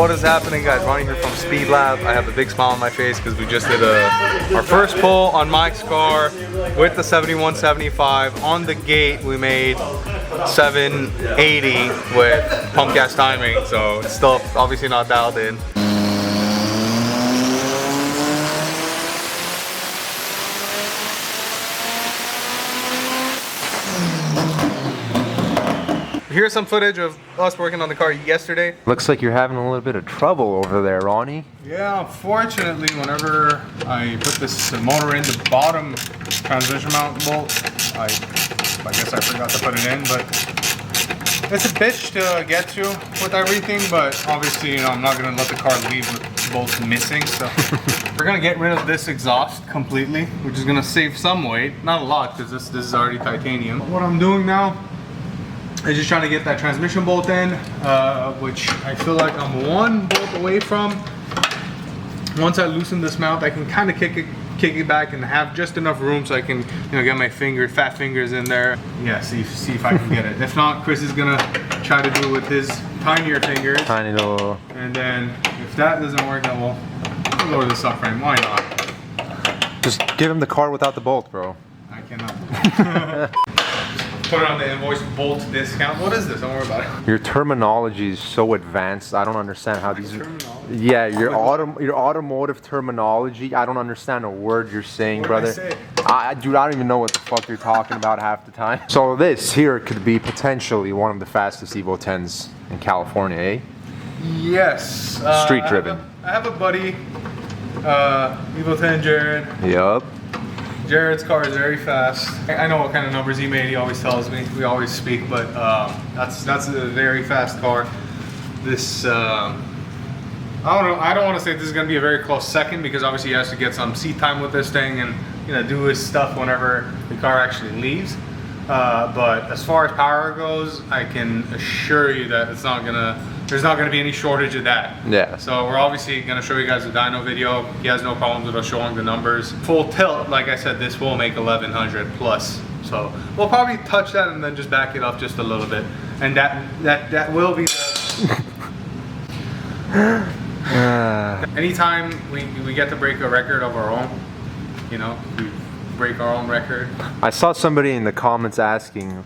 What is happening, guys? Ronnie here from Speedlab. I have a big smile on my face because we just did our first pull on Mike's car with the 7175. On the gate, we made 780 with pump gas timing, so it's still obviously not dialed in. Here's some footage of us working on the car yesterday. Looks like you're having a little bit of trouble over there, Ronnie. Yeah, unfortunately, whenever I put this motor in, the bottom transmission mount bolt, I guess I forgot to put it in, but it's a bitch to get to with everything, but obviously, you know, I'm not gonna let the car leave with bolts missing, so we're gonna get rid of this exhaust completely, which is gonna save some weight, not a lot, because this is already titanium. What I'm doing now is just trying to get that transmission bolt in, which I feel like I'm one bolt away from. Once I loosen this mount, I can kind of kick it back and have just enough room so I can, you know, get my fat fingers in there. Yeah, see if I can get it. If not, Chris is gonna try to do it with his tinier fingers. Tiny little. And then if that doesn't work, then we'll lower the subframe. Why not? Just give him the car without the bolt, bro. I cannot. Put it on the invoice, bolt discount. What is this? Don't worry about it. Your terminology is so advanced. I don't understand how these. Yeah, your automotive terminology. I don't understand a word you're saying, what brother. Did Dude, I don't even know what the fuck you're talking about half the time. So this here could be potentially one of the fastest Evo 10s in California, eh? Yes. Street driven. I have a buddy, Evo 10 Jared. Yup. Jared's car is very fast. I know what kind of numbers he made. He always tells me. We always speak, but that's a very fast car. This I don't want to say this is going to be a very close second because obviously he has to get some seat time with this thing and, you know, do his stuff whenever the car actually leaves. But as far as power goes, I can assure you that there's not gonna be any shortage of that. Yeah. So we're obviously gonna show you guys the dyno video. He has no problems with us showing the numbers. Full tilt, like I said, this will make 1100 plus. So we'll probably touch that and then just back it up just a little bit. And that will be anytime we get to break a record of our own, you know, we break our own record. I saw somebody in the comments asking,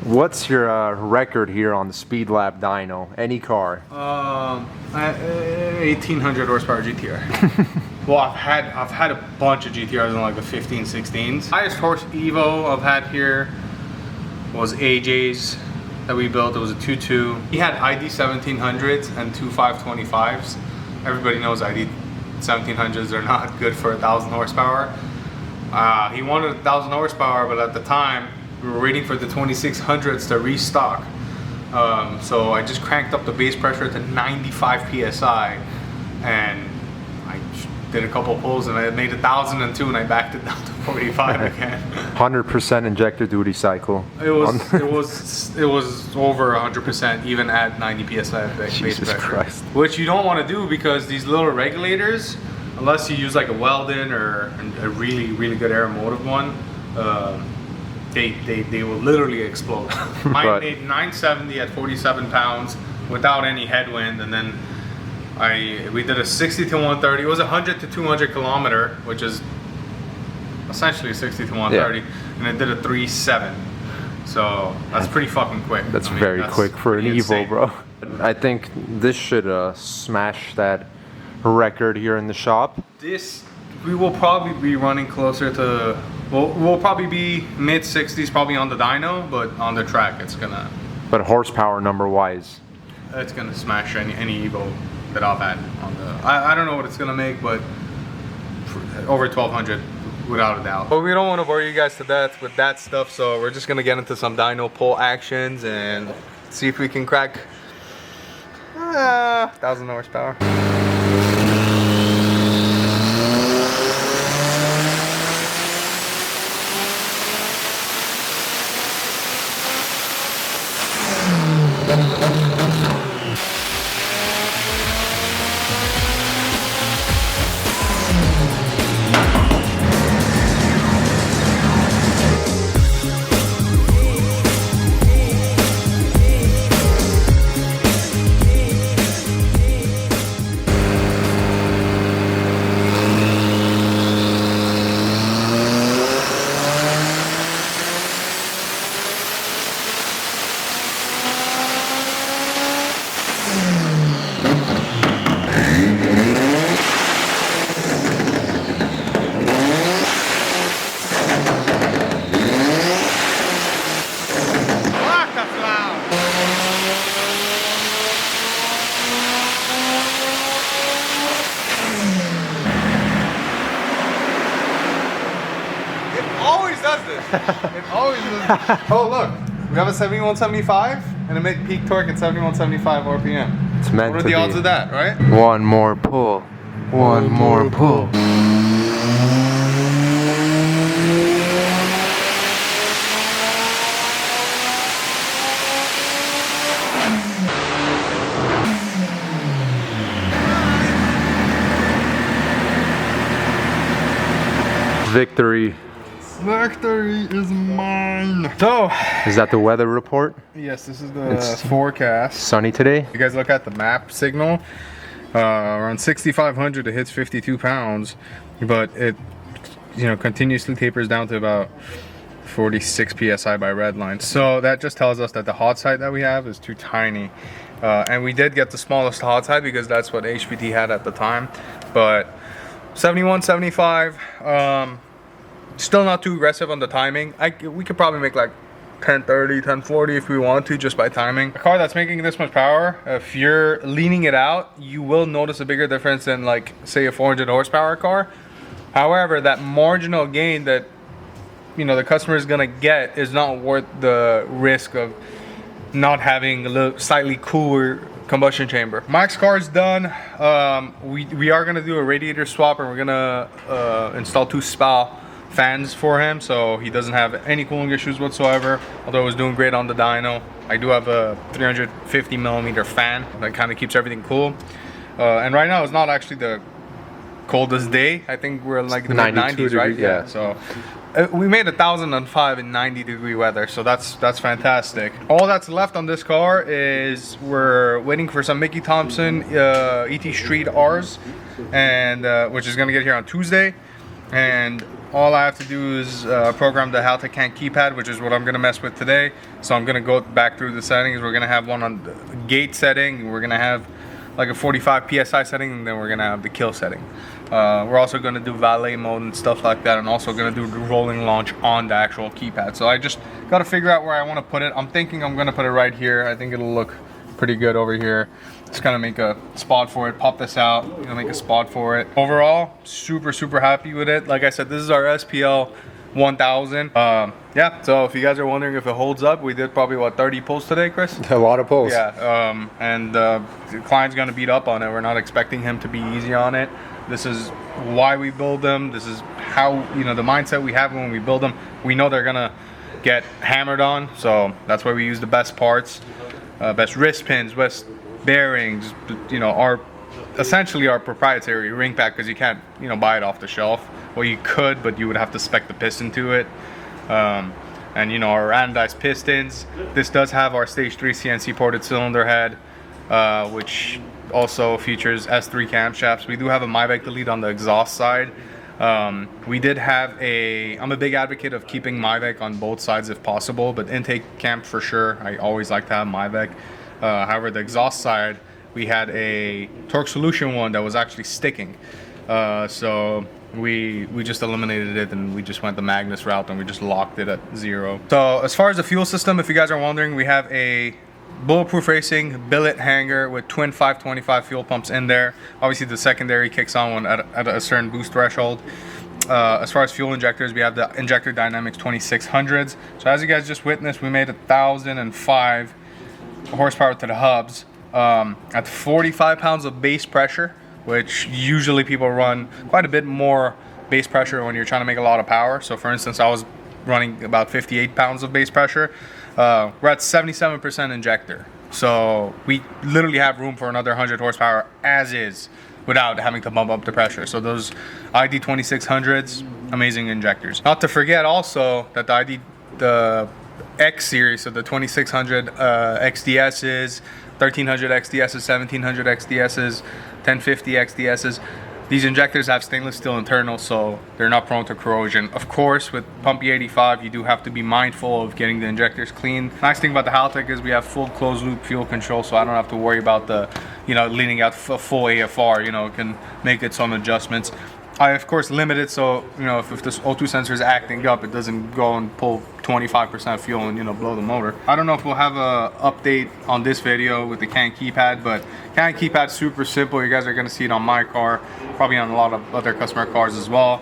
what's your record here on the Speedlab dyno? Any car? 1800 horsepower GTR. Well, I've had a bunch of GTRs in like the 15, 16s. Highest horse Evo I've had here was AJ's that we built. It was a 2.2. He had ID 1700s and two 525s. Everybody knows ID 1700s are not good for 1,000 horsepower. He wanted 1,000 horsepower, but at the time we were waiting for the 2600s to restock. So I just cranked up the base pressure to 95 psi, and I did a couple pulls, and I made 1,002, and I backed it down to 45 again. 100% injector duty cycle. It was over 100% even at 90 psi base Jesus pressure. Christ. Which you don't want to do because these little regulators, unless you use like a Weldon or a really good aeromotive one, they will literally explode. Mine made 970 at 47 pounds without any headwind, and then we did a 60 to 130. It was 100 to 200 kilometer, which is essentially 60 to 130, yeah. And it did a 3.7. So that's pretty fucking quick. That's very quick for an Evo, bro. I think this should smash that record here in the shop. This, we will probably be running closer to, we'll probably be mid 60s probably on the dyno, but on the track it's gonna. But horsepower number wise, it's gonna smash any Evo that I've had on the. I don't know what it's gonna make, but over 1,200 without a doubt. But we don't want to bore you guys to death with that stuff, so we're just gonna get into some dyno pull actions and see if we can crack 1,000 horsepower. always does this. It always does this. Oh look, we have a 7175 and a mid peak torque at 7175 RPM. It's meant what are to the be. odds of that, right? One more pull. One more pull. Victory. Victory is mine. So, Is that the weather report? yes, this is the forecast. Sunny today? You guys look at the map signal. Around 6,500, it hits 52 pounds, but it, continuously tapers down to about 46 psi by red line. So that just tells us that the hot side that we have is too tiny. And we did get the smallest hot side because that's what HPT had at the time. But 71, 75, still not too aggressive on the timing. We could probably make like 1030, 1040 if we want to, just by timing. A car that's making this much power, if you're leaning it out, you will notice a bigger difference than like say a 400 horsepower car. However, that marginal gain that the customer is gonna get is not worth the risk of not having a little slightly cooler combustion chamber. Mike's car is done. We are gonna do a radiator swap, and we're gonna install 2 spa fans for him, so he doesn't have any cooling issues whatsoever. Although it was doing great on the dyno. I do have a 350 millimeter fan that kind of keeps everything cool. And right now it's not actually the coldest day. I think we're like the mid 90s, right? Yeah. So we made 1,005 in 90-degree weather, so that's fantastic. All that's left on this car is we're waiting for some Mickey Thompson ET Street R's, and which is gonna get here on Tuesday. And all I have to do is program the Haltech Can keypad, which is what I'm gonna mess with today. So I'm gonna go back through the settings. We're gonna have one on the gate setting. We're gonna have like a 45 PSI setting, and then we're gonna have the kill setting. We're also gonna do valet mode and stuff like that, and also gonna do the rolling launch on the actual keypad. So I just gotta figure out where I wanna put it. I'm thinking I'm gonna put it right here. I think it'll look pretty good over here. Just kind of make a spot for it, pop this out, make a spot for it. Overall, super happy with it. Like I said, this is our SPL 1000. Yeah, so if you guys are wondering if it holds up, we did probably what, 30 pulls today, Chris? A lot of pulls. Yeah, and the client's gonna beat up on it. We're not expecting him to be easy on it. This is why we build them. This is how, the mindset we have when we build them. We know they're gonna get hammered on, so that's why we use the best parts, best wrist pins, best bearings, our essentially our proprietary ring pack, because you can't buy it off the shelf. Well, you could, but you would have to spec the piston to it. And our anodized pistons. This does have our stage 3 CNC ported cylinder head, which also features S3 camshafts. We do have a Myvec delete on the exhaust side. We did have I'm a big advocate of keeping Myvec on both sides if possible, but intake cam for sure, I always like to have Myvec. However, the exhaust side, we had a Torque Solution one that was actually sticking. So we just eliminated it, and we just went the Magnus route, and we just locked it at 0. So as far as the fuel system, if you guys are wondering, we have a bulletproof racing billet hanger with twin 525 fuel pumps in there. Obviously the secondary kicks on at a certain boost threshold. As far as fuel injectors, we have the Injector Dynamics 2600s. So as you guys just witnessed, we made 1,005 horsepower to the hubs at 45 pounds of base pressure, which usually people run quite a bit more base pressure when you're trying to make a lot of power. So for instance, I was running about 58 pounds of base pressure. We're at 77% injector, so we literally have room for another 100 horsepower as is without having to bump up the pressure. So those ID 2600s, amazing injectors. Not to forget also that the X series, so the 2600 XDSs, 1300 XDSs, 1700 XDSs, 1050 XDSs, these injectors have stainless steel internals, so they're not prone to corrosion. Of course, with Pump E85, you do have to be mindful of getting the injectors clean. Nice thing about the Haltech is we have full closed loop fuel control, so I don't have to worry about the, leaning out a full AFR, can make its own adjustments. I of course limit it, so if this O2 sensor is acting up, it doesn't go and pull 25% fuel and blow the motor. I don't know if we'll have a update on this video with the Can keypad, but Can keypad super simple. You guys are gonna see it on my car, probably on a lot of other customer cars as well.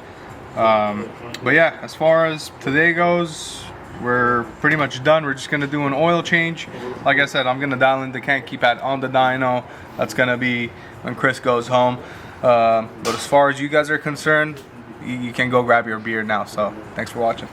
But yeah, as far as today goes, we're pretty much done. We're just gonna do an oil change. Like I said, I'm gonna dial in the crank keypad on the dyno. That's gonna be when Chris goes home. But as far as you guys are concerned, you can go grab your beer now. So thanks for watching.